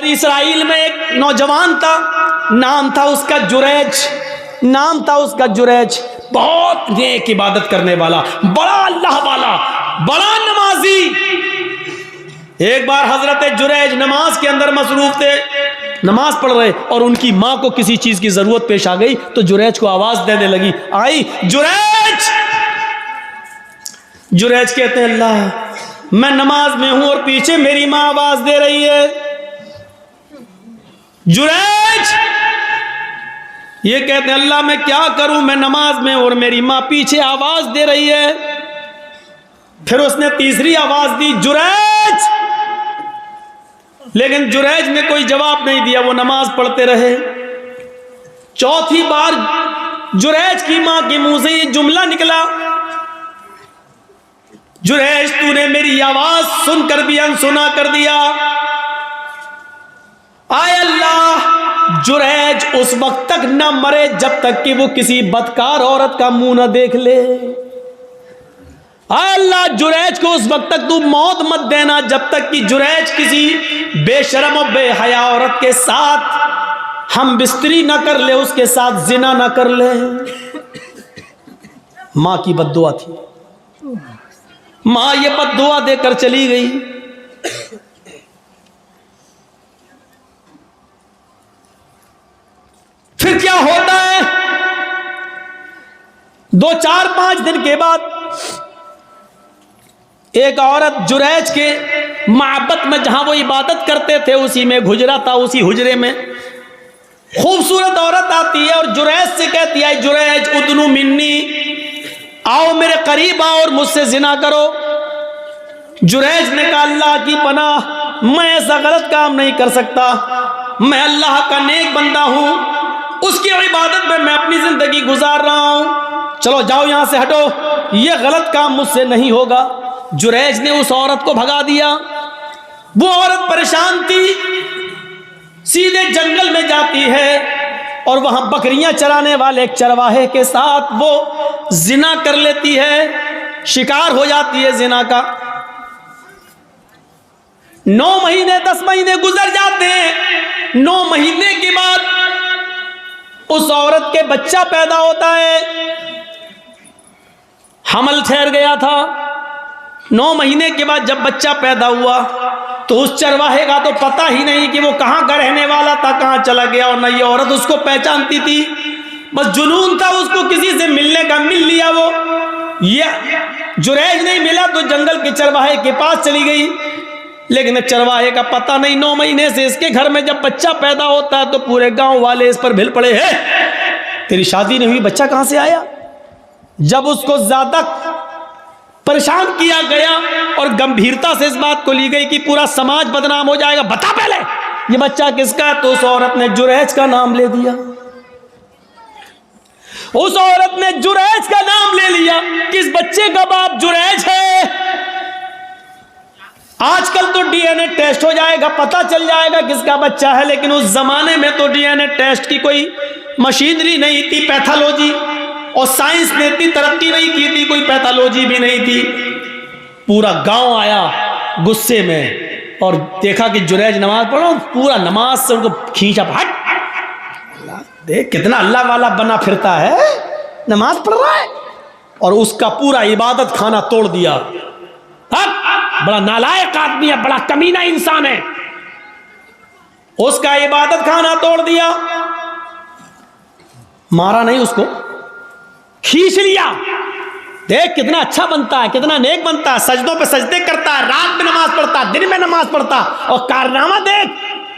Israel में एक नौजवान था, नाम था उसका जुरैज। बहुत नेक इबादत करने वाला, बड़ा अल्लाह वाला, बड़ा नमाजी। एक बार हजरत जुरैज नमाज के अंदर मसरूफ थे, नमाज पढ़ रहे, और उनकी मां को किसी चीज की जरूरत पेश आ गई तो जुरैज को आवाज देने लगी, आई जुरैज कहते हैं अल्लाह मैं नमाज में हूं और पीछे मेरी मां आवाज दे रही है। जुरैज ये कहते हैं अल्लाह मैं क्या करूं, मैं नमाज में और मेरी मां पीछे आवाज दे रही है। फिर उसने तीसरी आवाज दी जुरैज, लेकिन जुरैज ने कोई जवाब नहीं दिया, वो नमाज पढ़ते रहे। चौथी बार जुरैज की मां के मुंह से ये जुमला निकला, जुरैज तूने मेरी आवाज सुनकर भी अनसुना कर दिया। आय अल्लाह जुरैज उस वक्त तक न मरे जब तक कि वो किसी बदकार औरत का मुंह न देख ले। आय अल्लाह जुरैज को उस वक्त तक तू मौत मत देना जब तक कि जुरैज किसी बेशरम और बेहया औरत के साथ हम बिस्तरी न कर ले, उसके साथ जिना न कर ले। मां की बद्दुआ थी, मां ये बद्दुआ देकर चली गई। फिर क्या होता है, 2, 4, 5 दिन के बाद एक औरत जुरैज के मोहब्बत में, जहां वो इबादत करते थे उसी में हुजरा था, उसी हुजरे में खूबसूरत औरत आती है और जुरैज से कहती है जुरैज उदनु मिन्नी, आओ मेरे करीब आओ और मुझसे जिना करो। जुरैज ने कहा अल्लाह की पनाह मैं ऐसा गलत काम नहीं कर सकता, मैं अल्लाह का नेक बंदा हूं, उसकी इबादत में मैं अपनी जिंदगी गुजार रहा हूं, चलो जाओ यहां से हटो, यह गलत काम मुझसे नहीं होगा। जुरैज ने उस औरत को भगा दिया। वो औरत परेशान थी, सीधे जंगल में जाती है और वहां बकरियां चराने वाले एक चरवाहे के साथ वो जिना कर लेती है, शिकार हो जाती है जिना का। 9 महीने 10 महीने गुजर जाते हैं। 9 महीने के बाद उस औरत के बच्चा पैदा होता है, हमल ठहर गया था। 9 महीने के बाद जब बच्चा पैदा हुआ तो उस चरवाहे का तो पता ही नहीं कि वो कहां का रहने वाला था, कहां चला गया, और न ये औरत उसको पहचानती थी। बस जुनून था उसको किसी से मिलने का, मिल लिया वो। ये जुरैज नहीं मिला तो जंगल के चरवाहे के पास चली गई, लेकिन चरवाहे का पता नहीं। 9 महीने से इसके घर में जब बच्चा पैदा होता है तो पूरे गांव वाले इस पर भिल पड़े हैं, तेरी शादी नहीं हुई, बच्चा कहां से आया। जब उसको ज्यादा परेशान किया गया और गंभीरता से इस बात को ली गई कि पूरा समाज बदनाम हो जाएगा, बता पहले ये बच्चा किसका है, तो उस औरत ने जुरैज का नाम ले दिया। उस औरत ने जुरैज का नाम ले लिया कि इस बच्चे का बाप जुरैज है। आजकल तो डीएनए टेस्ट हो जाएगा, पता चल जाएगा किसका बच्चा है, लेकिन उस जमाने में तो डीएनए टेस्ट की कोई मशीनरी नहीं थी, पैथोलॉजी और साइंस ने इतनी तरक्की नहीं की थी, कोई पैथोलॉजी भी नहीं थी। पूरा गांव आया गुस्से में और देखा कि जुरैज नमाज पढ़ो, पूरा नमाज से उनको खींचा, हट देख कितना अल्लाह वाला बना फिरता है, नमाज पढ़ रहा है, और उसका पूरा इबादत खाना तोड़ दिया। बड़ा नालायक आदमी है, बड़ा कमीना इंसान है, उसका इबादत खाना तोड़ दिया। मारा नहीं, उसको खींच लिया। देख कितना अच्छा बनता है, कितना नेक बनता है, सजदों पे सजदे करता है, रात में नमाज पढ़ता है, दिन में नमाज पढ़ता, और कारनामा देख,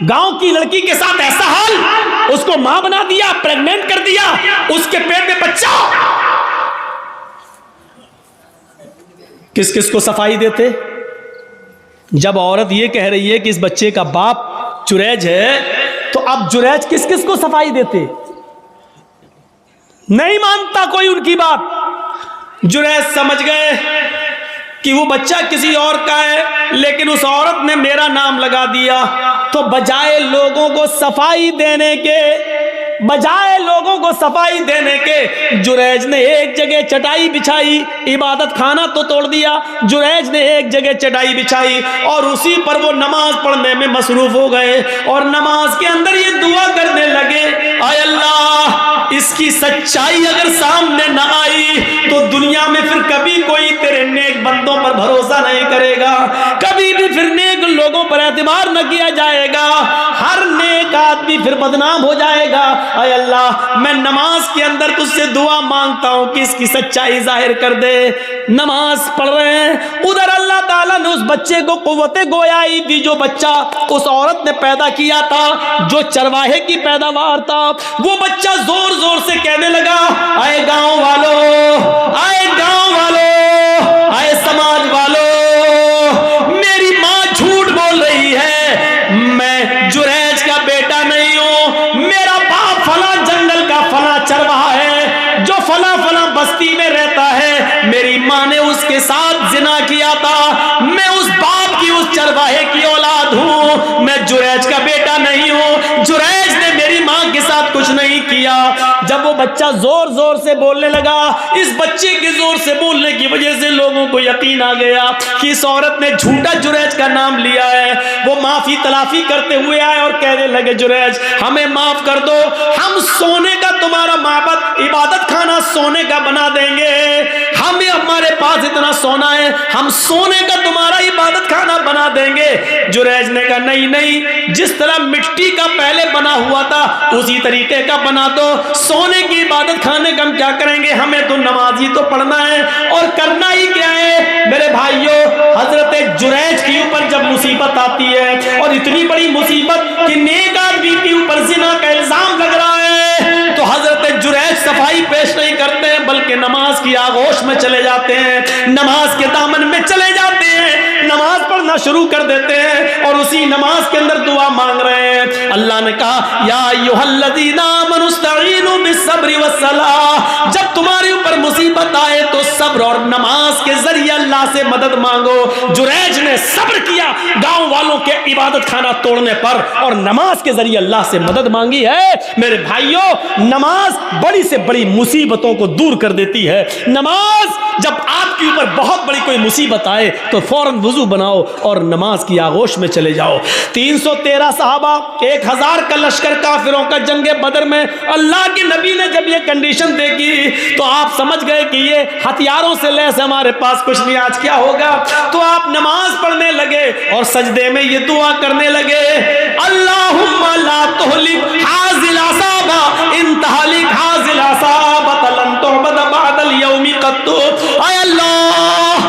गांव की लड़की के साथ ऐसा हाल, उसको मां बना दिया, प्रेग्नेंट कर दिया, उसके पेट में बच्चा। किस किस को सफाई देते। जब औरत ये कह रही है कि इस बच्चे का बाप जुरैज है, तो अब जुरैज किस किस को सफाई देते। नहीं मानता कोई उनकी बात। जुरैज समझ गए कि वो बच्चा किसी और का है, लेकिन उस औरत ने मेरा नाम लगा दिया, तो बजाय लोगों को सफाई देने के बजाय लोगों को सफाई देने के जुरैज ने एक जगह चटाई बिछाई, इबादत खाना तो तोड़ दिया, जुरैज ने एक जगह चटाई बिछाई और उसी पर वो नमाज पढ़ने में मसरूफ हो गए और नमाज के अंदर ये दुआ करने लगे, आय अल्लाह इसकी सच्चाई अगर सामने न आई तो दुनिया में फिर कभी कोई तेरे नेक बंदों पर भरोसा नहीं करेगा, कभी भी फिर नेक लोगों पर एतबार न किया जाएगा, हर नेक आदमी फिर बदनाम हो जाएगा। आय अल्लाह मैं नमाज के अंदर तुझसे दुआ मांगता हूं कि इसकी सच्चाई जाहिर कर दे। नमाज पढ़ रहे हैं, उधर अल्लाह ताला ने उस बच्चे को कुव्वते गोयाई दी जो बच्चा उस औरत ने पैदा किया था, जो चरवाहे की पैदावार था। वो बच्चा जोर जोर से कहने लगा, आए गांव वालों, आए गांव वालों, आए समाज वालों, मेरी माँ झूठ बोल रही है, मैं जुरैज का बेटा नहीं हूं, मेरा बाप फला जंगल का फला चरवाहा है जो फला फला बस्ती में रहता है, मेरी माँ ने उसके साथ जिना किया था, मैं उस बाप की उस चरवाहे की औलाद हूं, मैं जुरैज का बेटा नहीं हूं, जुरैज ने मेरी माँ के साथ कुछ नहीं किया। जब वो बच्चा जोर जोर से बोलने लगा, इस बच्चे के जोर से बोलने की वजह से लोगों को यकीन आ गया कि इस औरत ने झूठा जुरैज का नाम लिया है। वो माफी तलाफी करते हुए आए और कहने लगे, जुरैज हमें माफ कर दो, हम सोने का तुम्हारा माबद इबादत खाना सोने का बना देंगे, हमें हमारे पास इतना सोना है, हम सोने का तुम्हारा इबादत खाना बना देंगे। जुरैज ने कहा नहीं नहीं, जिस तरह मिट्टी का पहले बना हुआ था उसी तरीके का बना दो, सोने की इबादत खाने का हम क्या करेंगे, हमें तो नमाज ही तो पढ़ना है और करना ही क्या है। मेरे भाइयों, हजरत जुरैज के ऊपर जब मुसीबत आती है और इतनी बड़ी मुसीबत कि नेक आदमी के ऊपर जिना का इल्जाम लग रहा है, तो हजरत जुरैज सफाई पेश नहीं करते हैं बल्कि नमाज की आगोश में चले जाते हैं, नमाज के दामन में चले जाते हैं, नमाज पढ़ना शुरू कर देते हैं और उसी नमाज के अंदर दुआ मांग रहे हैं। अल्लाह ने कहा, या अय्युहल्लज़ीना आमनुस्तईनु बिस्सब्रि वस्सलाह, जब तुम्हारे ऊपर मुसीबत आए तो सब्र और नमाज के जरिए अल्लाह से मदद मांगो। जुरैज ने सब्र किया गांव वालों के इबादत खाना तोड़ने पर और नमाज के जरिए अल्लाह से मदद मांगी है। मेरे भाइयों, नमाज बड़ी से बड़ी मुसीबतों को दूर कर देती है। नमाज, जब आपके ऊपर बहुत बड़ी कोई मुसीबत आए तो फौरन वुजू बनाओ और नमाज की आगोश में चले जाओ। 313 सहाबा, 1000 का लश्कर काफिरों का जंगे बदर में अल्लाह के नबी ने जब ये कंडीशन देखी तो आप समझ गए कि ये हथियारों से लैस हमारे पास कुछ नहीं, आज क्या होगा। तो आप नमाज पढ़ने लगे और सजदे में ये दुआ करने लगे, अल्लाहुम्मा ला तुहलिक हाज़िल असाबा इन तहलिक हाज़िल असाबा लन तुअबद बअदल यौमि क़त्तु। आय अल्लाह,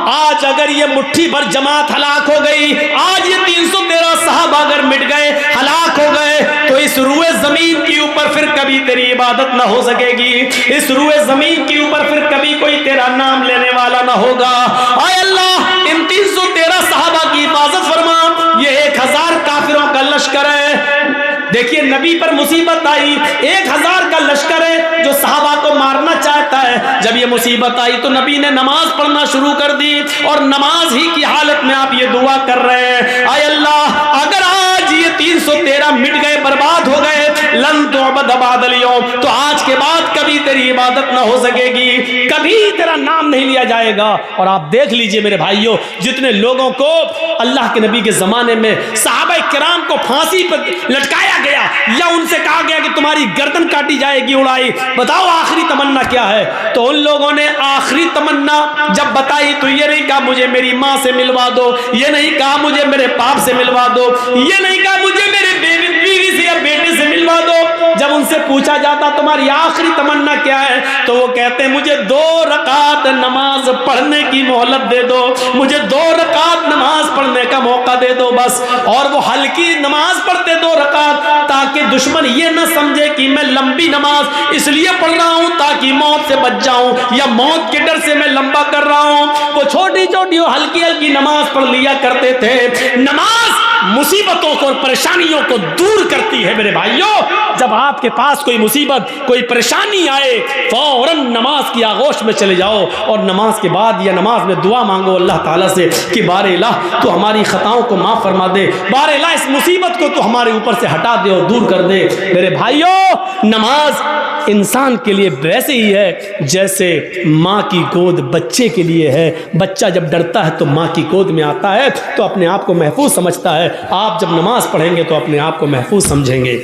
आज अगर ये मुट्ठी भर जमात हलाक हो गई, आज ये 313 साहब अगर मिट गए, हलाक हो गए, तो इस रुए जमीन के ऊपर फिर कभी तेरी इबादत ना हो सकेगी, इस रुए जमीन के ऊपर फिर कभी कोई तेरा नाम लेने वाला ना होगा। आय अल्लाह, इन 313 साहबा की हिफाजत फरमा, ये 1000 काफिरों का लश्कर है। देखिए, नबी पर मुसीबत आई, 1000 का लश्कर है जो सहाबा को मारना चाहता है। जब ये मुसीबत आई तो नबी ने नमाज पढ़ना शुरू कर दी और नमाज ही की हालत में आप ये दुआ कर रहे हैं, आय अल्लाह, अगर आज ये 313 मिट गए, बर्बाद हो गए, लन तुअबद बअदल यौम, तो आज के बाद कभी तेरी इबादत ना हो सकेगी, कभी तेरा नाम नहीं लिया जाएगा। और आप देख लीजिए मेरे भाइयों, जितने लोगों को अल्लाह के नबी के जमाने में सहाबा किराम को फांसी पर लटकाया गया या उनसे कहा गया कि तुम्हारी गर्दन काटी जाएगी, उड़ाई, बताओ आखिरी तमन्ना क्या है। तो उन लोगों ने आखिरी तमन्ना जब बताई तो ये नहीं कहा मुझे मेरी माँ से मिलवा दो, ये नहीं कहा मुझे मेरे बाप से मिलवा दो, ये नहीं कहा मुझे मेरे बीवी से या बेटे से मिलवा दो। जब उनसे पूछा जाता तुम्हारी आखिरी तमन्ना क्या है, तो वो कहते मुझे 2 रकात नमाज पढ़ने की मोहलत दे दो, मुझे 2 रकात नमाज पढ़ने का मौका दे दो बस। और वो हल्की नमाज पढ़ते 2 रकात, ताकि दुश्मन ये न समझे कि मैं लंबी नमाज इसलिए पढ़ रहा हूं ताकि मौत से बच जाऊं या मौत के डर से मैं लंबा कर रहा हूं। वो छोटी छोटी हल्की हल्की नमाज पढ़ लिया करते थे। नमाज मुसीबतों को और परेशानियों को दूर करती है। मेरे भाइयों, जब आपके पास कोई मुसीबत, कोई परेशानी आए, फौरन नमाज की आगोश में चले जाओ और नमाज के बाद या नमाज में दुआ मांगो अल्लाह ताला से कि बारे इलाह तो हमारी खताओं को माफ़ फरमा दे, बारे इलाह इस मुसीबत को तो हमारे ऊपर से हटा दे और दूर कर दे। मेरे भाइयों, नमाज इंसान के लिए वैसे ही है जैसे माँ की गोद बच्चे के लिए है। बच्चा जब डरता है तो माँ की गोद में आता है तो अपने आप को महफूज समझता है। आप जब नमाज पढ़ेंगे तो अपने आप को महफूज समझेंगे।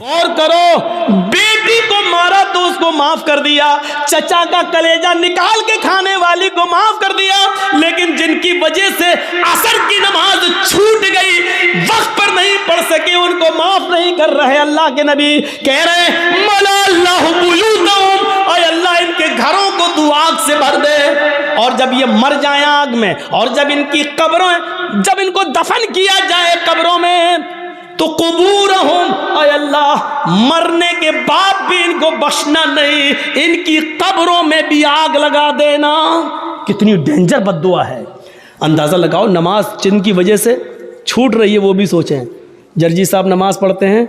और करो, बेटी को मारा तो उसको माफ कर दिया, चचा का कलेजा निकाल के खाने वाली को माफ कर दिया, लेकिन जिनकी वजह से असर की नमाज छूट गई, वक्त पर नहीं पढ़ सके, उनको माफ नहीं कर रहे। अल्लाह के नबी कह रहे हैं मलाल्लाहु बुयूतहुम, ऐ अल्लाह इनके घरों को तू आग से भर दे। और जब ये मर जाए आग में, और जब इनकी कब्रों, जब इनको दफन किया जाए कब्रों में, तो कुबूरहुम, ऐ अल्लाह मरने के बाद भी इनको बख्शना नहीं, इनकी कब्रों में भी आग लगा देना। कितनी डेंजर बद्दुआ है। अंदाज़ा लगाओ, नमाज जिनकी वजह से छूट रही है वो भी सोचें। जर्जी साहब नमाज पढ़ते हैं,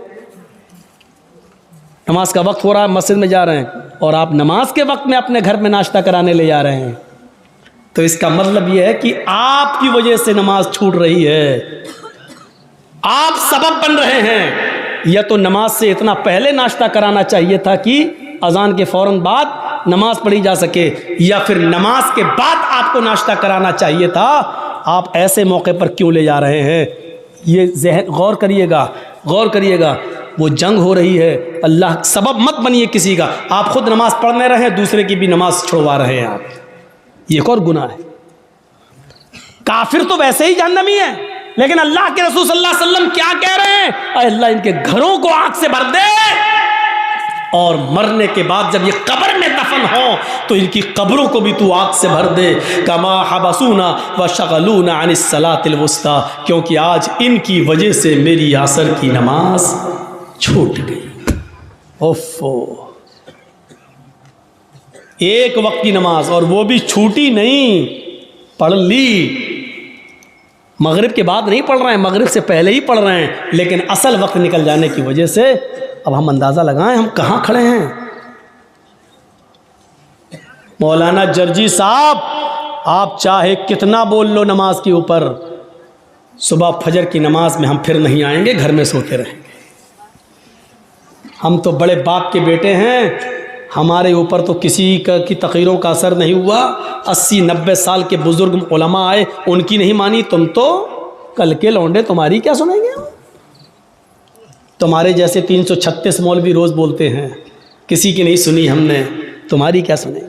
नमाज का वक्त हो रहा है, मस्जिद में जा रहे हैं और आप नमाज के वक्त में अपने घर में नाश्ता कराने ले जा रहे हैं, तो इसका मतलब यह है कि आपकी वजह से नमाज छूट रही है, आप सबब बन रहे हैं। या तो नमाज से इतना पहले नाश्ता कराना चाहिए था कि अजान के फौरन बाद नमाज पढ़ी जा सके, या फिर नमाज के बाद आपको नाश्ता कराना चाहिए था। आप ऐसे मौके पर क्यों ले जा रहे हैं? ये ज़हन गौर करिएगा, गौर करिएगा। वो जंग हो रही है, अल्लाह सबब मत बनिए किसी का। आप खुद नमाज पढ़ने रहे, दूसरे की भी नमाज छुड़वा रहे हैं आप, ये एक और गुनाह है। काफिर तो वैसे ही जहन्नमी है, लेकिन अल्लाह के रसूल सल्लल्लाहु अलैहि वसल्लम क्या कह रहे हैं? अल्लाह इनके घरों को आग से भर दे, और मरने के बाद जब ये कब्र में दफन हो तो इनकी कब्रों को भी तू आग से भर दे। कमा हबसूना व शगलूना अनिस सलातिल वुस्ता, क्योंकि आज इनकी वजह से मेरी असर की नमाज छूट गई। ओफो, एक वक्त की नमाज, और वो भी छूटी नहीं, पढ़ ली। मगरिब के बाद नहीं पढ़ रहे हैं, मगरिब से पहले ही पढ़ रहे हैं, लेकिन असल वक्त निकल जाने की वजह से अब हम अंदाज़ा लगाएं हम कहाँ खड़े हैं। मौलाना जर्जी साहब, आप चाहे कितना बोल लो नमाज के ऊपर, सुबह फजर की नमाज में हम फिर नहीं आएंगे, घर में सोते रहेंगे। हम तो बड़े बाप के बेटे हैं, हमारे ऊपर तो किसी की तक़रीरों का असर नहीं हुआ। 80-90 साल के बुज़ुर्ग उलमा आए, उनकी नहीं मानी, तुम तो कल के लौंडे, तुम्हारी क्या सुनेंगे? तुम्हारे जैसे 336 मौलवी रोज़ बोलते हैं, किसी की नहीं सुनी हमने, तुम्हारी क्या सुनेंगे?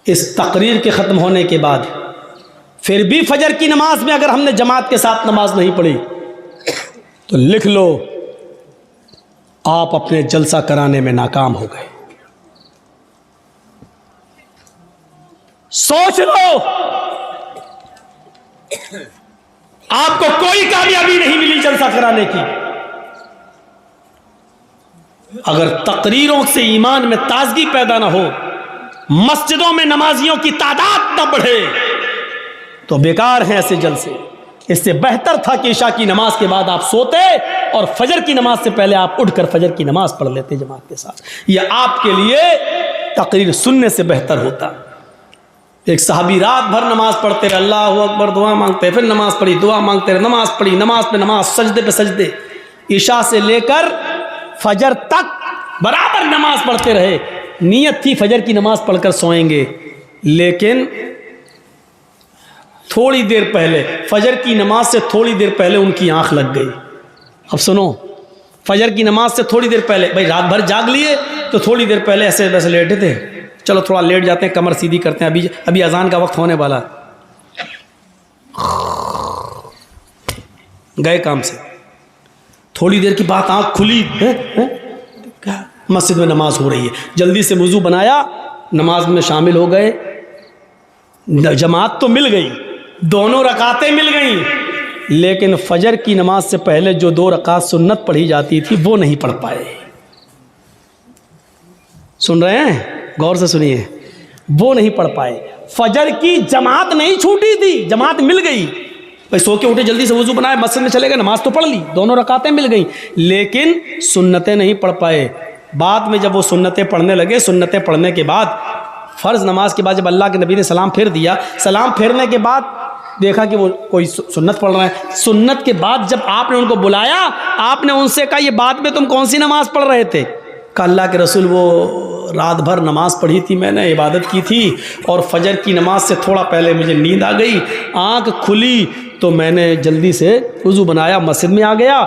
इस तकरीर के ख़त्म होने के बाद फिर भी फजर की नमाज में अगर हमने जमात के साथ नमाज नहीं पढ़ी तो लिख लो, आप अपने जलसा कराने में नाकाम हो गए। सोच लो, आपको कोई कामयाबी नहीं मिली जलसा कराने की। अगर तकरीरों से ईमान में ताजगी पैदा ना हो, मस्जिदों में नमाजियों की तादाद न बढ़े, तो बेकार हैं ऐसे जलसे। इससे बेहतर था कि इशा की नमाज के बाद आप सोते और फजर की नमाज से पहले आप उठकर फजर की नमाज पढ़ लेते जमात के साथ। यह आपके लिए तकरीर सुनने से बेहतर होता। एक सहाबी रात भर नमाज पढ़ते रहे, अल्लाहु अकबर, दुआ मांगते, फिर नमाज पढ़ी, दुआ मांगते रहे, नमाज पढ़ी, नमाज पे नमाज, सजदे पे सजदे, इशा से लेकर फजर तक बराबर नमाज पढ़ते रहे। नीयत थी फजर की नमाज पढ़कर सोएंगे, लेकिन थोड़ी देर पहले, फजर की नमाज से थोड़ी देर पहले उनकी आंख लग गई। अब सुनो, फजर की नमाज से थोड़ी देर पहले, भाई रात भर जाग लिए तो थोड़ी देर पहले ऐसे वैसे लेटे थे, चलो थोड़ा लेट जाते हैं, कमर सीधी करते हैं, अभी अजान का वक्त होने वाला, गए काम से। थोड़ी देर की बात आंख खुली, मस्जिद में नमाज हो रही है, जल्दी से वुजू बनाया, नमाज में शामिल हो गए। जमात तो मिल गई, दोनों रकातें मिल गई, लेकिन फजर की नमाज से पहले जो 2 रकात सुन्नत पढ़ी जाती थी वो नहीं पढ़ पाए। सुन रहे हैं? गौर से सुनिए, वो नहीं पढ़ पाए। फजर की जमात नहीं छूटी थी, जमात मिल गई। भाई सो के उठे, जल्दी से वजू बनाए, मस्जिद में चले गए, नमाज तो पढ़ ली, दोनों रकातें मिल गई, लेकिन सुन्नतें नहीं पढ़ पाए। बाद में जब वो सुन्नतें पढ़ने लगे, सुन्नतें पढ़ने के बाद फ़र्ज़ नमाज के बाद जब अल्लाह के नबी ने सलाम फेर दिया, सलाम फेरने के बाद देखा कि वो कोई सुन्नत पढ़ रहा है। सुन्नत के बाद जब आपने उनको बुलाया, आपने उनसे कहा ये बाद में तुम कौन सी नमाज पढ़ रहे थे? कहा अल्लाह के रसूल वो रात भर नमाज पढ़ी थी, मैंने इबादत की थी, और फजर की नमाज से थोड़ा पहले मुझे नींद आ गई, आँख खुली तो मैंने जल्दी से वज़ू बनाया, मस्जिद में आ गया,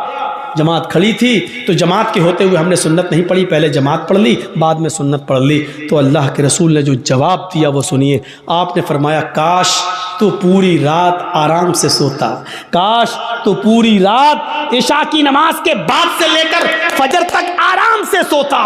जमात खड़ी थी, तो जमात के होते हुए हमने सुन्नत नहीं पढ़ी, पहले जमात पढ़ ली, बाद में सुन्नत पढ़ ली। तो अल्लाह के रसूल ने जो जवाब दिया वो सुनिए। आपने फरमाया काश तो पूरी रात आराम से सोता, काश तो पूरी रात इशा की नमाज के बाद से लेकर फजर तक आराम से सोता,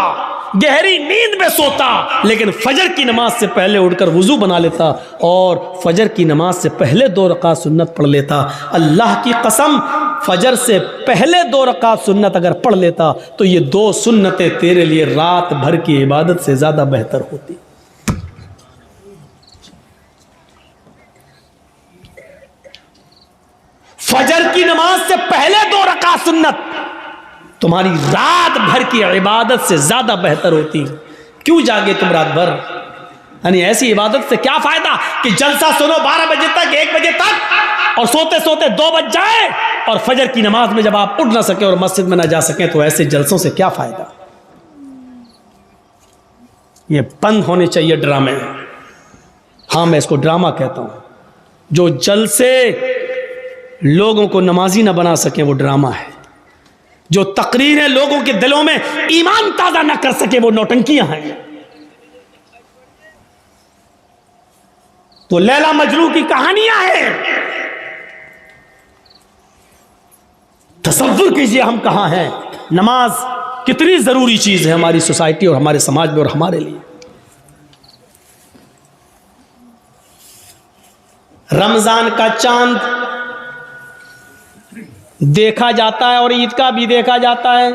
गहरी नींद में सोता, लेकिन फजर की नमाज से पहले उठकर वुजू बना लेता और फजर की नमाज से पहले 2 रकात सुन्नत पढ़ लेता। अल्लाह की कसम, फजर से पहले 2 रकात सुन्नत अगर पढ़ लेता तो ये 2 सुन्नतें तेरे लिए रात भर की इबादत से ज़्यादा बेहतर होती। फजर की नमाज से पहले 2 रकात सुन्नत तुम्हारी रात भर की इबादत से ज्यादा बेहतर होती। क्यों जागे तुम रात भर? यानी ऐसी इबादत से क्या फायदा कि जलसा सुनो 12 बजे तक, 1 बजे तक, और सोते सोते 2 बज जाए, और फजर की नमाज में जब आप उठ ना सके और मस्जिद में ना जा सके, तो ऐसे जलसों से क्या फायदा? ये बंद होने चाहिए ड्रामे। हाँ, मैं इसको ड्रामा कहता हूं। जो जलसे लोगों को नमाजी ना बना सके वो ड्रामा है। जो तकरीरें लोगों के दिलों में ईमान ताजा ना कर सके वो नौटंकियां हैं। तो लैला मजनू की कहानियां हैं। तसव्वुर कीजिए हम कहां हैं। नमाज कितनी जरूरी चीज है हमारी सोसाइटी और हमारे समाज में और हमारे लिए। रमजान का चांद देखा जाता है और ईद का भी देखा जाता है।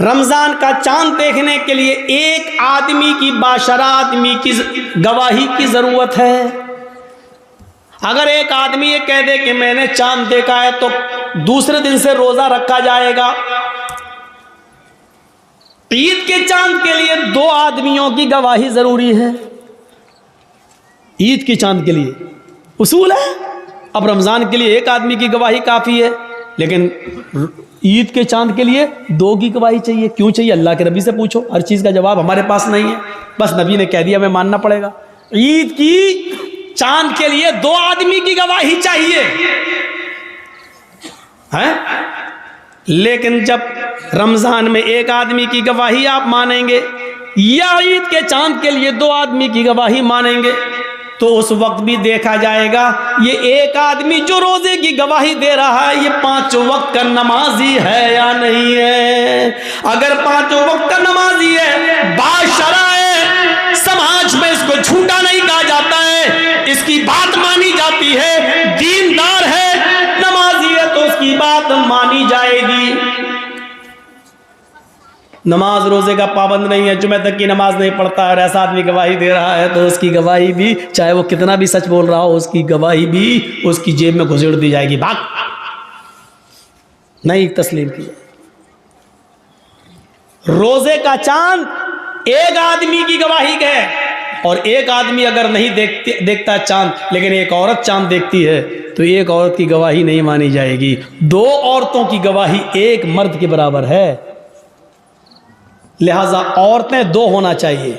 रमजान का चांद देखने के लिए एक आदमी की, बाशरा आदमी की गवाही की जरूरत है। अगर एक आदमी ये कह दे कि मैंने चांद देखा है, तो दूसरे दिन से रोजा रखा जाएगा। ईद के चांद के लिए 2 आदमियों की गवाही जरूरी है। ईद के चांद के लिए उसूल है। अब रमजान के लिए 1 आदमी की गवाही काफी है, लेकिन ईद के चांद के लिए 2 की गवाही चाहिए। क्यों चाहिए? अल्लाह के नबी से पूछो। हर चीज का जवाब हमारे पास नहीं है, बस नबी ने कह दिया, हमें मानना पड़ेगा। ईद की चांद के लिए 2 आदमी की गवाही चाहिए है? लेकिन जब रमजान में 1 आदमी की गवाही आप मानेंगे या ईद के चांद के लिए 2 आदमी की गवाही मानेंगे, तो उस वक्त भी देखा जाएगा ये 1 आदमी जो रोजे की गवाही दे रहा है, ये 5 वक्त का नमाजी है या नहीं है। अगर 5 वक्त का नमाजी है, बाशरा है, समाज में इसको झूठा नहीं कहा जाता है, इसकी बात मानी जाती है, दीनदार है, नमाजी है, तो उसकी बात मानी जाएगी। नमाज रोजे का पाबंद नहीं है, जुमे तक की नमाज नहीं पढ़ता है और ऐसा आदमी गवाही दे रहा है, तो उसकी गवाही भी, चाहे वो कितना भी सच बोल रहा हो, उसकी गवाही भी उसकी जेब में घुसेड़ दी जाएगी। भाग, नहीं तस्लीम की। रोजे का चांद 1 आदमी की गवाही है, और 1 आदमी अगर नहीं देखता चांद, लेकिन एक औरत चांद देखती है, तो 1 औरत की गवाही नहीं मानी जाएगी। 2 औरतों की गवाही 1 मर्द के बराबर है। लिहाजा औरतें 2 होना चाहिए,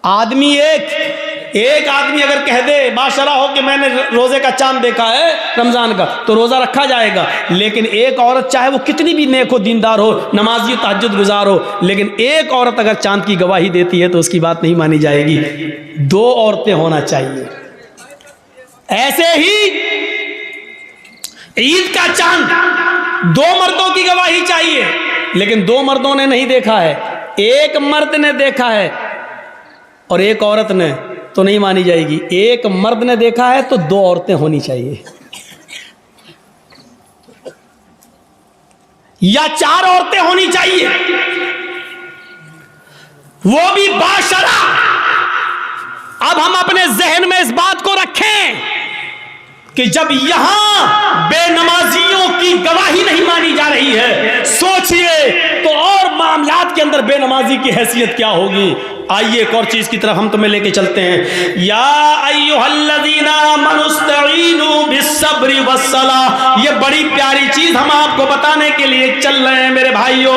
आदमी 1 आदमी अगर कह दे बाशरा हो कि मैंने रोजे का चांद देखा है रमजान का, तो रोजा रखा जाएगा। लेकिन 1 औरत, चाहे वो कितनी भी नेक हो, दीनदार हो, नमाजी, तहज्जुद गुजार हो, लेकिन 1 औरत अगर चांद की गवाही देती है तो उसकी बात नहीं मानी जाएगी। 2 औरतें होना चाहिए। ऐसे ही ईद का चांद 2 मर्दों की गवाही चाहिए, लेकिन 2 मर्दों ने नहीं देखा है, 1 मर्द ने देखा है और 1 औरत ने, तो नहीं मानी जाएगी। 1 मर्द ने देखा है तो 2 औरतें होनी चाहिए, या 4 औरतें होनी चाहिए, वो भी बाशरा अब हम अपने जहन में इस बात को रखें कि जब यहां बेनमाजियों की गवाही नहीं मानी जा रही है, सोचिए तो और मामलात के अंदर बेनमाजी की हैसियत क्या होगी। आइए एक और चीज की तरफ हम तुम्हें लेके चलते हैं। या अय्युहल्लज़ीना आमनुस्तईनु बिस्सब्रि वस्सलाह, ये बड़ी प्यारी चीज हम आपको बताने के लिए चल रहे हैं मेरे भाइयों।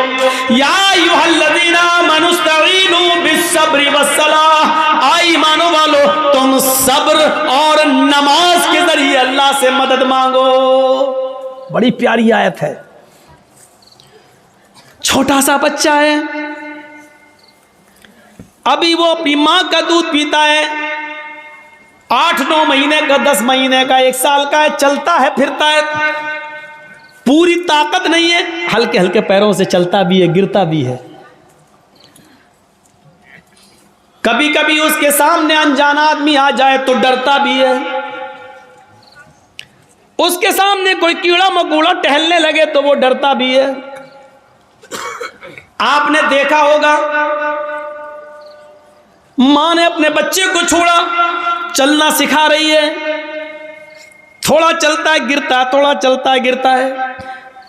या अय्युहल्लज़ीना आमनुस्तईनु बिस्सब्रि वस्सलाह, आ ईमानो वालो तुम सब्र और नमाज के जरिए अल्लाह से मदद मांगो। बड़ी प्यारी आयत है। छोटा सा बच्चा है, अभी वो अपनी मां का दूध पीता है, 8-9 महीने का, 10 महीने का, 1 साल का है, चलता है फिरता है, पूरी ताकत नहीं है, हल्के हल्के पैरों से चलता भी है, गिरता भी है। कभी कभी उसके सामने अनजान आदमी आ जाए तो डरता भी है। उसके सामने कोई कीड़ा मकोड़ा टहलने लगे तो वो डरता भी है। आपने देखा होगा, मां ने अपने बच्चे को छोड़ा, चलना सिखा रही है, थोड़ा चलता है गिरता है, थोड़ा चलता है गिरता है।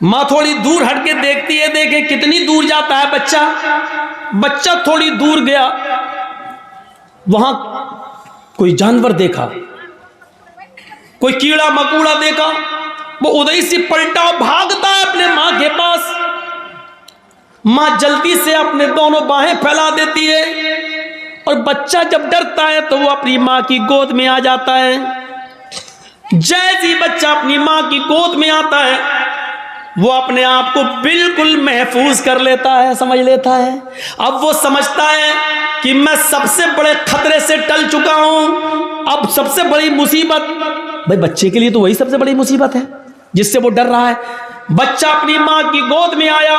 मां थोड़ी दूर हटके देखती है, देखे कितनी दूर जाता है बच्चा। बच्चा थोड़ी दूर गया, वहां कोई जानवर देखा, कोई कीड़ा मकोड़ा देखा, वो उधर से पलटा, भागता है अपने मां के पास। मां जल्दी से अपने दोनों बाहें फैला देती है, और बच्चा जब डरता है तो वो अपनी मां की गोद में आ जाता है। जैसे ही बच्चा अपनी मां की गोद में आता है, वो अपने आप को बिल्कुल महफूज कर लेता है, समझ लेता है। अब वो समझता है कि मैं सबसे बड़े खतरे से टल चुका हूं। अब सबसे बड़ी मुसीबत, भाई बच्चे के लिए तो वही सबसे बड़ी मुसीबत है जिससे वो डर रहा है। बच्चा अपनी मां की गोद में आया,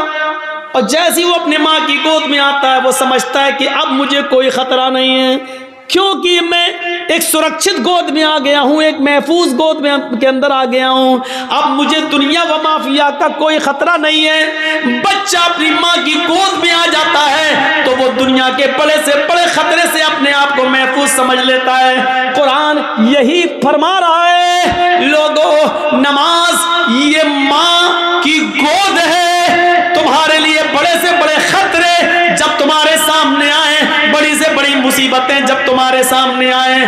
और जैसे ही वो अपने मां की गोद में आता है, वो समझता है कि अब मुझे कोई खतरा नहीं है, क्योंकि मैं एक सुरक्षित गोद में आ गया हूं, एक महफूज गोद में के अंदर आ गया हूं। अब मुझे दुनिया व माफिया का कोई खतरा नहीं है। बच्चा अपनी मां की गोद में आ जाता है तो वो दुनिया के बड़े से बड़े खतरे से अपने आप को महफूज समझ लेता है। कुरान यही फरमा रहा है, लोगों नमाज ये मां की गोद है। तुम्हारे लिए बड़े से बड़े खतरे जब तुम्हारे सामने आए, बड़ी से बड़ी मुसीबतें जब तुम्हारे सामने आए,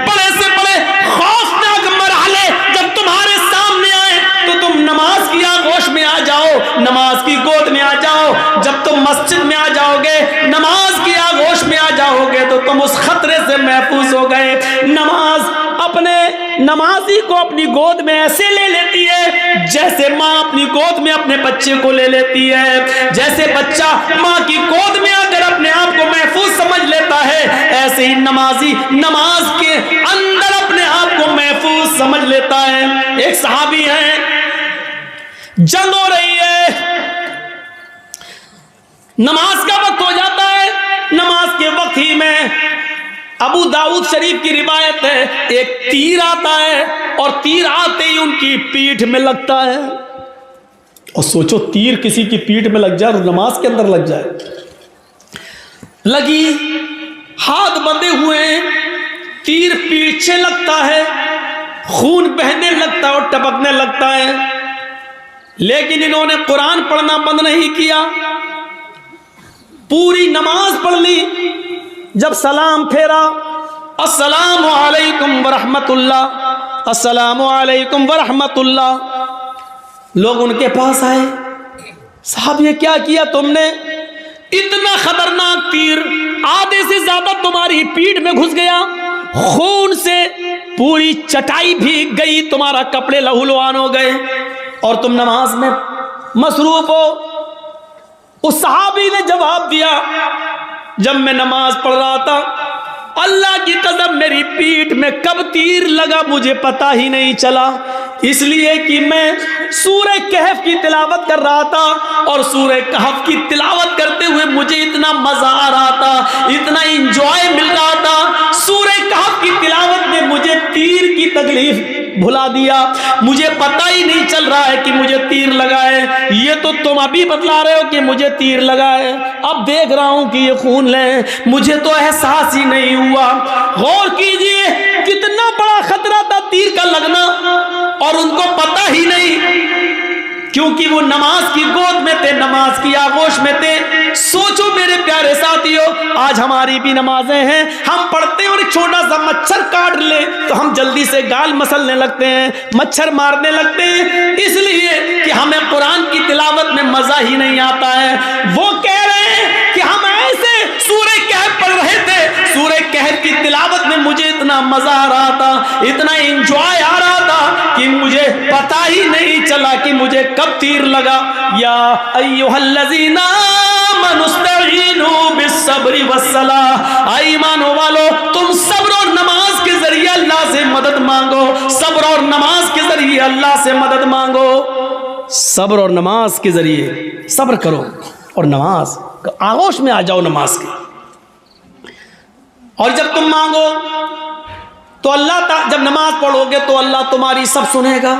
बड़े से बड़े खौफनाक मरहले जब तुम्हारे सामने आए, तो तुम नमाज की आगोश में आ जाओ, नमाज की गोद में आ जाओ। जब तुम मस्जिद में आ जाओगे, नमाज की आगोश में आ जाओगे, तो तुम उस खतरे से महफूज हो गए। नमाज अपने नमाजी को अपनी गोद में ऐसे ले लेती है जैसे मां अपनी गोद में अपने बच्चे को ले लेती है। जैसे बच्चा मां की गोद में आकर अपने आप को महफूज समझ लेता है, ऐसे ही नमाजी नमाज के अंदर अपने आप को महफूज समझ लेता है। एक सहाबी है, जंग हो रही है, नमाज का वक्त हो जाता है। नमाज के वक्त ही में अबू दाऊद शरीफ की रिवायत है, एक तीर आता है, और तीर आते ही उनकी पीठ में लगता है। और सोचो, तीर किसी की पीठ में लग जाए और नमाज के अंदर लग जाए। लगी, हाथ बंधे हुए हैं, तीर पीछे लगता है, खून बहने लगता है और टपकने लगता है। लेकिन इन्होंने कुरान पढ़ना बंद नहीं किया, पूरी नमाज पढ़ ली। जब सलाम फेरा, अस्सलामु अलैकुम वरहमतुल्लाह, अस्सलामु अलैकुम वरहमतुल्लाह। लोग उनके पास आए, साहब ये क्या किया तुमने? इतना खतरनाक तीर आधे से ज्यादा तुम्हारी पीठ में घुस गया, खून से पूरी चटाई भीग गई, तुम्हारा कपड़े लहूलुहान हो गए, और तुम नमाज में मसरूफ हो। उस सहाबी ने जवाब दिया, जब मैं नमाज पढ़ रहा था, अल्लाह की कसम मेरी पीठ में कब तीर लगा मुझे पता ही नहीं चला, इसलिए कि मैं सूरह कहफ की तिलावत कर रहा था, और सूरह कहफ की तिलावत करते हुए मुझे इतना मजा आ रहा था, इतना एंजॉय मिल रहा था। सूरह कहफ की तिलावत में मुझे तीर की तकलीफ भुला दिया, मुझे पता ही नहीं चल रहा है कि मुझे तीर लगा है। ये तो तुम अभी बतला रहे हो कि मुझे तीर लगा है, अब देख रहा हूं कि ये खून ले, मुझे तो एहसास ही नहीं हुआ। गौर कीजिए कितना बड़ा खतरा था तीर का लगना, और उनको पता ही नहीं, क्योंकि वो नमाज की गोद में थे, नमाज की आगोश में थे। सोचो मेरे प्यारे साथियों, आज हमारी भी नमाजें हैं, हम पढ़ते हैं और एक छोटा सा मच्छर काट ले तो हम जल्दी से गाल मसलने लगते हैं, मच्छर मारने लगते हैं, इसलिए कि हमें कुरान की तिलावत में मजा ही नहीं आता है। वो कह रहे हैं कि हम ऐसे सूरह कहफ पढ़ रहे थे, सूरह कहफ की तिलावत में मुझे इतना मजा आ रहा था, इतना एंजॉय आ रहा था कि मुझे पता ही नहीं चला कि मुझे कब तीर लगा। या अय्युहल्लज़ीना आमनुस्तईनु बिस्सब्रि वस्सलाह, ईमानो वालो तुम सब्र और नमाज के जरिए अल्लाह से मदद मांगो, सब्र और नमाज के जरिए अल्लाह से मदद मांगो, सब्र और नमाज के जरिए सब्र करो और नमाज आगोश में आ जाओ नमाज के। और जब तुम मांगो तो अल्लाह, जब नमाज पढ़ोगे तो अल्लाह तुम्हारी सब सुनेगा।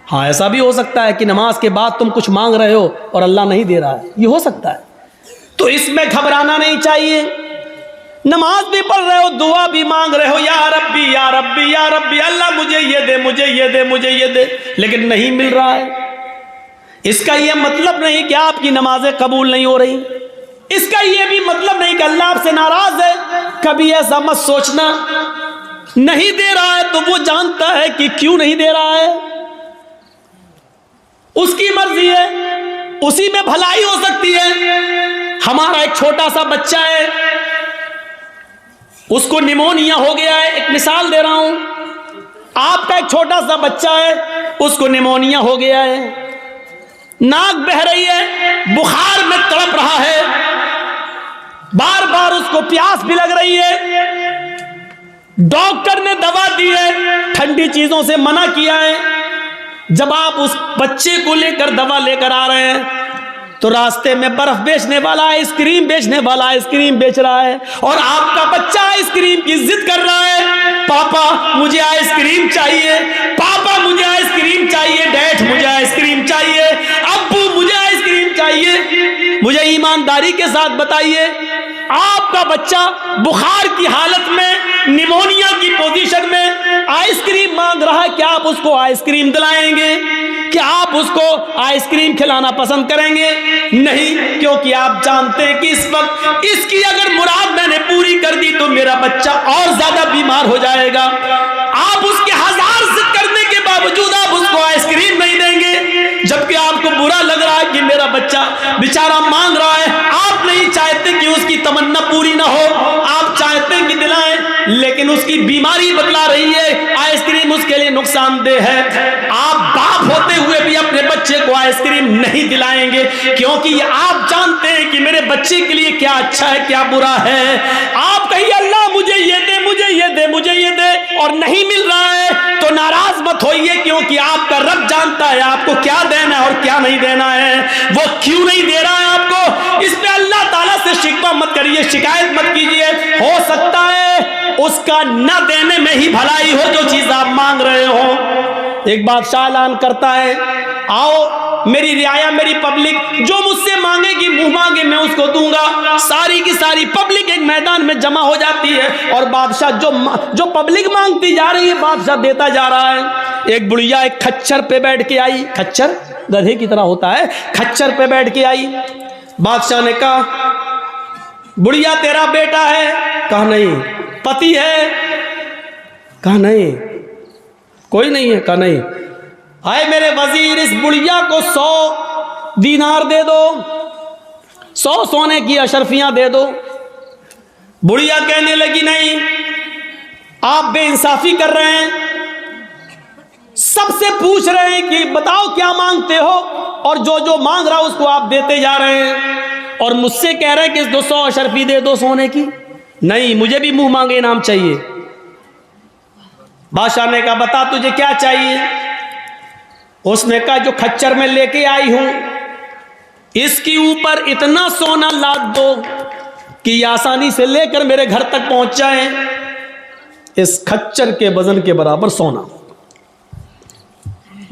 हाँ, ऐसा भी हो सकता है कि नमाज के बाद तुम कुछ मांग रहे हो और अल्लाह नहीं दे रहा है, ये हो सकता है, तो इसमें घबराना नहीं चाहिए। नमाज भी पढ़ रहे हो, दुआ भी मांग रहे हो, या रब्बी या रब्बी या रब्बी, अल्लाह मुझे ये दे, मुझे ये दे, मुझे ये दे, लेकिन नहीं मिल रहा है। इसका यह मतलब नहीं कि आपकी नमाजें कबूल नहीं हो रही, इसका यह भी मतलब नहीं कि अल्लाह आपसे नाराज है। कभी ऐसा मत सोचना, नहीं दे रहा है तो वो जानता है कि क्यों नहीं दे रहा है, उसकी मर्जी है, उसी में भलाई हो सकती है। हमारा एक छोटा सा बच्चा है, उसको निमोनिया हो गया है, एक मिसाल दे रहा हूं, आपका एक छोटा सा बच्चा है, उसको निमोनिया हो गया है, नाक बह रही है, बुखार में तड़प रहा है, बार बार उसको प्यास भी लग रही है, डॉक्टर ने दवा दी है, ठंडी चीजों से मना किया है। जब आप उस बच्चे को लेकर दवा लेकर आ रहे हैं तो रास्ते में बर्फ बेचने वाला आइसक्रीम बेचने वाला आइसक्रीम बेच रहा है, और आपका बच्चा आइसक्रीम की जिद कर रहा है, पापा मुझे आइसक्रीम चाहिए, पापा मुझे आइसक्रीम चाहिए, डैड मुझे आइसक्रीम चाहिए, अब्बू मुझे आइसक्रीम चाहिए। मुझे ईमानदारी के साथ बताइए, आपका बच्चा बुखार की हालत में, निमोनिया की पोजीशन में आइसक्रीम मांग रहा है, क्या आप उसको आइसक्रीम दिलाएंगे? क्या आप उसको आइसक्रीम खिलाना पसंद करेंगे? नहीं, क्योंकि आप जानते हैं कि इस वक्त इसकी अगर मुराद मैंने पूरी कर दी तो मेरा बच्चा और ज्यादा बीमार हो जाएगा। आप उसके हजार जिद करने के बावजूद आप उसको आइसक्रीम नहीं देंगे, जबकि आपको बुरा लग रहा है कि मेरा बच्चा बेचारा मांग रहा है। आप नहीं चाहते कि उसकी तमन्ना पूरी ना हो, आप चाहते हैं कि दिलाएं, लेकिन उसकी बीमारी बतला रही है आइसक्रीम उसके लिए नुकसानदेह है। आप बाप होते हुए भी अपने बच्चे को आइसक्रीम नहीं दिलाएंगे, क्योंकि आप जानते हैं कि मेरे बच्चे के लिए क्या अच्छा है क्या बुरा है। आप कहिए अल्लाह मुझे ये दे, मुझे ये दे, मुझे ये दे, और नहीं मिल रहा है तो नाराज मत होइए, क्योंकि आपका रब जानता है आपको क्या देना है और क्या नहीं देना है। वो क्यों नहीं दे रहा है आपको, इस पे अल्लाह ताला से शिकवा मत करिए, शिकायत मत कीजिए। हो सकता है उसका न देने में ही भलाई हो जो चीज आप मांग रहे हो। एक बादशाह ऐलान करता है, आओ मेरी रियाया, मेरी पब्लिक, जो मुझसे मांगेगी मुंह मांगे मैं उसको दूंगा। सारी की सारी पब्लिक एक मैदान में जमा हो जाती है, और बादशाह जो पब्लिक मांगती जा रही है बादशाह देता जा रहा है। एक बुढ़िया एक खच्चर पे बैठ के आई, खच्चर गधे की तरह होता है, खच्चर पे बैठ के आई। बादशाह ने कहा, बुढ़िया तेरा बेटा है? कहा नहीं। पति है? कहा नहीं। कोई नहीं है? कहा नहीं। आए मेरे वजीर, इस बुढ़िया को 100 दीनार दे दो, 100 सोने की अशरफियां दे दो। बुढ़िया कहने लगी, नहीं, आप बेइंसाफी कर रहे हैं, सबसे पूछ रहे हैं कि बताओ क्या मांगते हो, और जो जो मांग रहा उसको आप देते जा रहे हैं, और मुझसे कह रहे हैं कि 200 अशरफी दे दो सोने की। नहीं, मुझे भी मुंह मांगे इनाम चाहिए। बादशाह ने कहा, बता तुझे क्या चाहिए? उसने कहा, जो खच्चर में लेके आई हूं इसके ऊपर इतना सोना लाद दो कि आसानी से लेकर मेरे घर तक पहुंच जाए। इस खच्चर के वजन के बराबर सोना।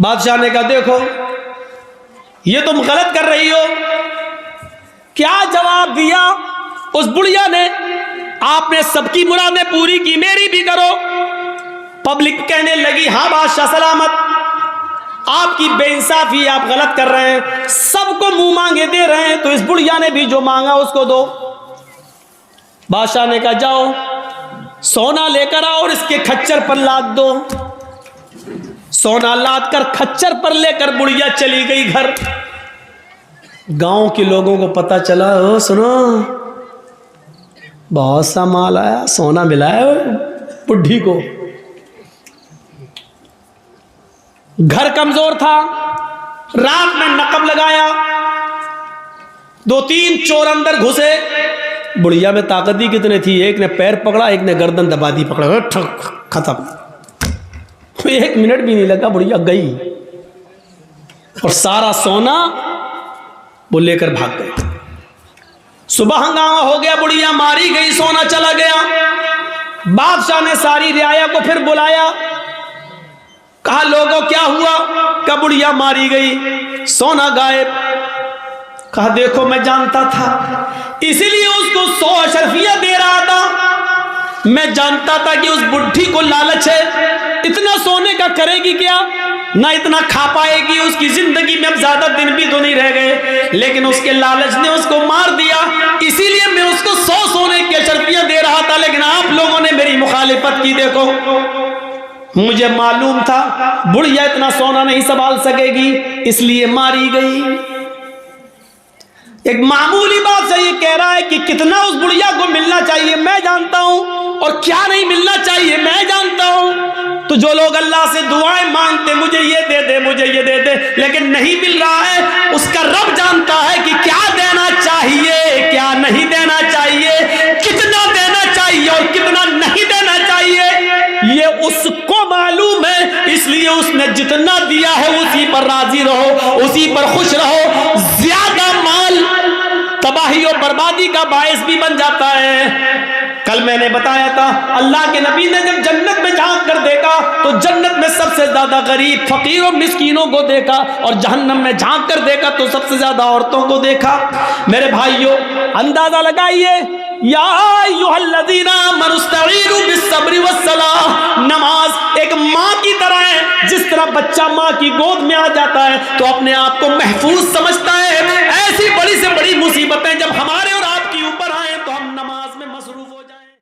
बादशाह ने कहा देखो ये तुम गलत कर रही हो। क्या जवाब दिया उस बुढ़िया ने, आपने सबकी मुरादें पूरी की, मेरी भी करो। पब्लिक कहने लगी हाँ बादशाह सलामत, आपकी बेइंसाफी, आप गलत कर रहे हैं, सबको मुंह मांगे दे रहे हैं, तो इस बुढ़िया ने भी जो मांगा उसको दो। बादशाह ने कहा जाओ सोना लेकर आओ और इसके खच्चर पर लाद दो। सोना लाद कर खच्चर पर लेकर बुढ़िया चली गई घर। गांव के लोगों को पता चला, ओ सुनो बहुत सा माल आया, सोना मिला है बुढ़ी को। घर कमजोर था, रात में नकब लगाया, 2-3 चोर अंदर घुसे। बुढ़िया में ताकत ही कितने थी, एक ने पैर पकड़ा, एक ने गर्दन दबा दी, पकड़ा खत्म। 1 मिनट भी नहीं लगा, बुढ़िया गई और सारा सोना वो लेकर भाग गए। सुबह हंगामा हो गया, बुढ़िया मारी गई, सोना चला गया। बादशाह ने सारी रियाया को फिर बुलाया, कहा लोगों क्या हुआ? कहा बुढ़िया मारी गई, सोना गायब। कहा देखो मैं जानता था, इसीलिए उसको 100 अशरफिया दे रहा था। मैं जानता था कि उस बुढ़ी को लालच है, इतना सोने का करेगी क्या, ना इतना खा पाएगी, उसकी जिंदगी में अब ज्यादा दिन भी तो नहीं रह गए, लेकिन उसके लालच ने उसको मार दिया। इसीलिए मैं उसको 100 सोने की अशरफियां दे रहा था, लेकिन आप लोगों ने मेरी मुखालिफत की। देखो मुझे मालूम था बुढ़िया इतना सोना नहीं संभाल सकेगी, इसलिए मारी गई। एक मामूली बात से ये कह रहा है कि कितना उस बुढ़िया को मिलना चाहिए मैं जानता हूं, और क्या नहीं मिलना चाहिए मैं जानता हूं। तो जो लोग अल्लाह से दुआएं मांगते, मुझे ये दे दे, मुझे ये दे दे, लेकिन नहीं मिल रहा है, उसका रब जानता है कि क्या देना चाहिए, क्या नहीं देना चाहिए, कितना देना चाहिए और कितना नहीं देना चाहिए, ये उसको मालूम है। इसलिए उसने जितना दिया है उसी पर राजी रहो, उसी पर खुश रहो। ज्यादा माल तबाही और बर्बादी का बायस भी बन जाता है। कल मैंने बताया था, अल्लाह के नबी ने जब जन्नत में झांक कर देखा तो जन्नत में सबसे ज्यादा गरीब, फकीर और मिस्कीनों को देखा, और जहन्नम में झांक कर देखा तो सबसे ज्यादा औरतों को देखा। मेरे भाइयों अंदाजा लगाइए, या अय्युहल्लज़ीना आमनुस्तईनु बिस्सब्रि वस्सलाह। नमाज एक माँ की तरह है, जिस तरह बच्चा माँ की गोद में आ जाता है तो अपने आप को महफूज समझता है,